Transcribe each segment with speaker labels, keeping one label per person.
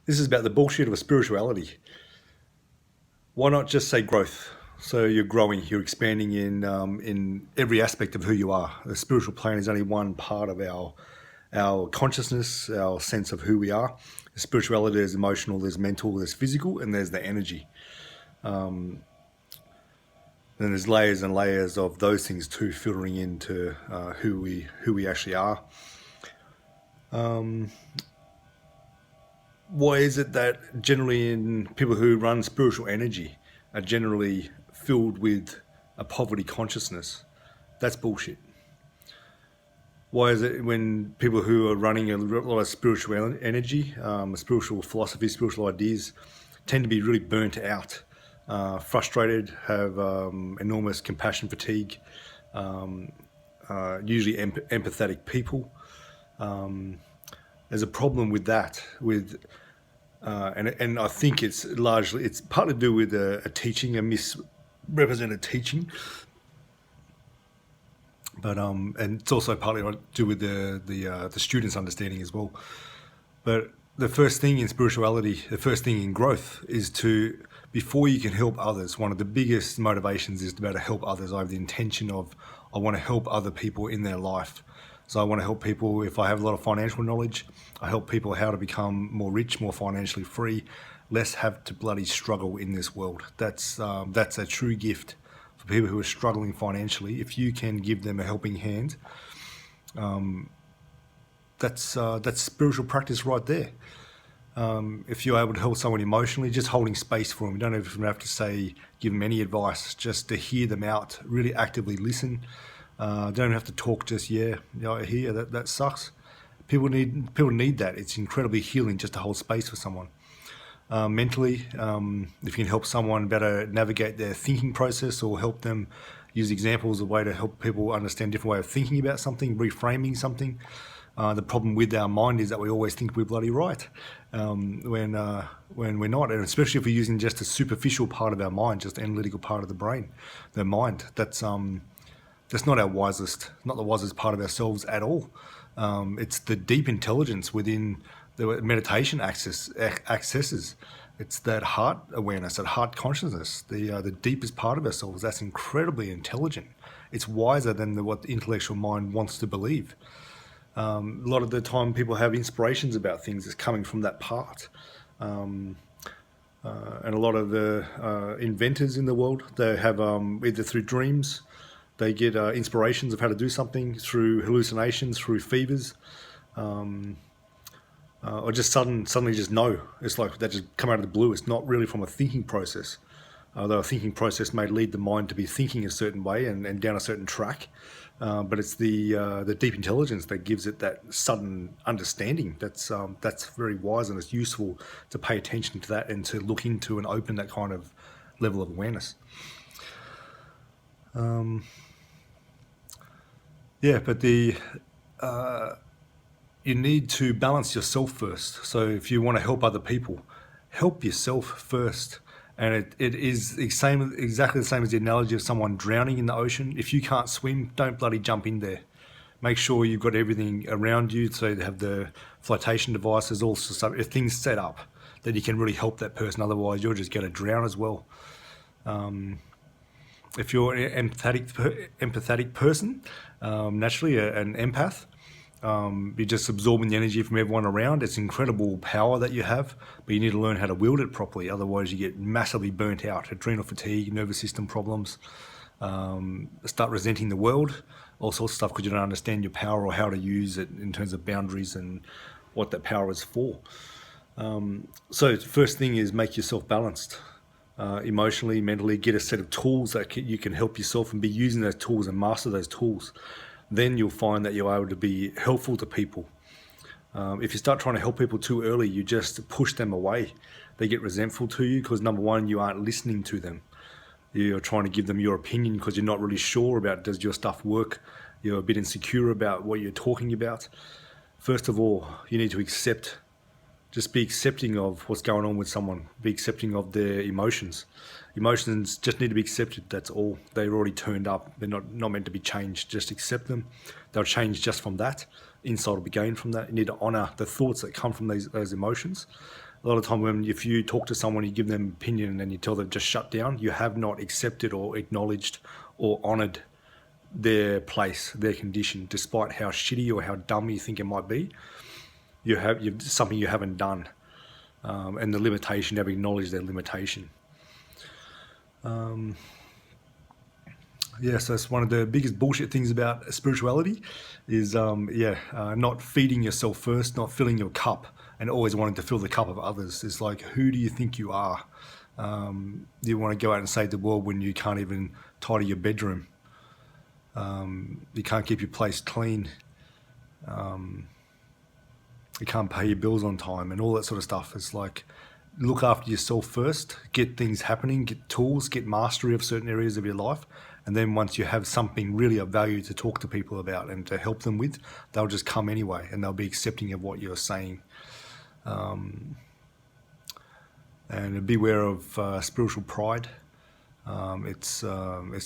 Speaker 1: This is about the bullshit of a spirituality. Why not just say growth? So you're growing, you're expanding in every aspect of who you are. The spiritual plane is only one part of our consciousness, our sense of who we are. Spirituality is emotional, there's mental, there's physical, and there's the energy. Then there's layers and layers of those things too, filtering into who we actually are. Why is it that generally in people who run spiritual energy are generally filled with a poverty consciousness? That's bullshit. Why is it when people who are running a lot of spiritual energy, spiritual philosophy, spiritual ideas, tend to be really burnt out, frustrated, have enormous compassion fatigue, usually empathetic people? There's a problem with that, and I think it's partly to do with a teaching, a misrepresented teaching, but and it's also partly to do with the students' understanding as well. But the first thing in spirituality, the first thing in growth, is to, before you can help others, one of the biggest motivations is to be able to help others. I have the intention of, I want to help other people in their life. So I want to help people. If I have a lot of financial knowledge, I help people how to become more rich, more financially free, less have to bloody struggle in this world. That's a true gift for people who are struggling financially. If you can give them a helping hand, that's spiritual practice right there. If you're able to help someone emotionally, just holding space for them. You don't even have to give them any advice, just to hear them out, really actively listen. Don't have to talk. Just I hear that sucks. People need that. It's incredibly healing just to hold space for someone. Mentally, if you can help someone better navigate their thinking process, or help them use examples, a way to help people understand a different way of thinking about something, reframing something. The problem with our mind is that we always think we're bloody right, when we're not, and especially if we're using just a superficial part of our mind, just the analytical part of the brain, the mind. That's not not the wisest part of ourselves at all. It's the deep intelligence within the meditation accesses. It's that heart awareness, that heart consciousness, the deepest part of ourselves. That's incredibly intelligent. It's wiser than what the intellectual mind wants to believe. A lot of the time people have inspirations about things that's coming from that part. And a lot of the inventors in the world, they have either through dreams, they get inspirations of how to do something, through hallucinations, through fevers, or just suddenly just know. It's like that just come out of the blue. It's not really from a thinking process. Although a thinking process may lead the mind to be thinking a certain way and down a certain track. But it's the deep intelligence that gives it that sudden understanding. That's very wise, and it's useful to pay attention to that and to look into and open that kind of level of awareness. But you need to balance yourself first. So if you want to help other people, help yourself first. And it is exactly the same as the analogy of someone drowning in the ocean. If you can't swim, don't bloody jump in there. Make sure you've got everything around you, so you have the flotation devices, all sorts of stuff, if things set up that you can really help that person. Otherwise, you're just going to drown as well. If you're an empathetic person, naturally an empath, you're just absorbing the energy from everyone around. It's incredible power that you have, but you need to learn how to wield it properly. Otherwise, you get massively burnt out. Adrenal fatigue, nervous system problems, start resenting the world, all sorts of stuff, because you don't understand your power or how to use it in terms of boundaries and what that power is for. So first thing is make yourself balanced. Emotionally, mentally, get a set of tools that you can help yourself, and be using those tools and master those tools. Then you'll find that you're able to be helpful to people. If you start trying to help people too early, you just push them away. They get resentful to you because, number one, you aren't listening to them. You're trying to give them your opinion because you're not really sure about, does your stuff work? You're a bit insecure about what you're talking about. First of all, you need to accept. Just be accepting of what's going on with someone. Be accepting of their emotions. Emotions just need to be accepted, that's all. They're already turned up. They're not meant to be changed. Just accept them. They'll change just from that. insight will be gained from that. You need to honor the thoughts that come from those emotions. A lot of time if you talk to someone, you give them an opinion and you tell them just shut down, you have not accepted or acknowledged or honored their place, their condition, despite how shitty or how dumb you think it might be. You've something you haven't done, and the limitation, you have acknowledged their limitation. So that's one of the biggest bullshit things about spirituality is, not feeding yourself first, not filling your cup, and always wanting to fill the cup of others. It's like, who do you think you are? You want to go out and save the world when you can't even tidy your bedroom. You can't keep your place clean. You can't pay your bills on time and all that sort of stuff. It's like, look after yourself first, get things happening, get tools, get mastery of certain areas of your life. And then once you have something really of value to talk to people about and to help them with, they'll just come anyway and they'll be accepting of what you're saying. And beware of spiritual pride. It's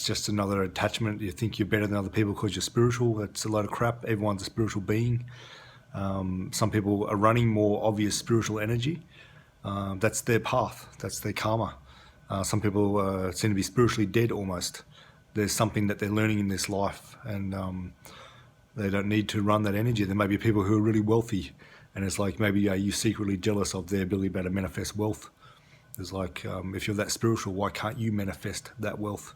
Speaker 1: just another attachment. You think you're better than other people because you're spiritual. That's a load of crap. Everyone's a spiritual being. Some people are running more obvious spiritual energy. That's their path. That's their karma. Some people seem to be spiritually dead almost. There's something that they're learning in this life, and they don't need to run that energy. There may be people who are really wealthy, and it's like, maybe are you secretly jealous of their ability to manifest wealth? It's like, if you're that spiritual, why can't you manifest that wealth?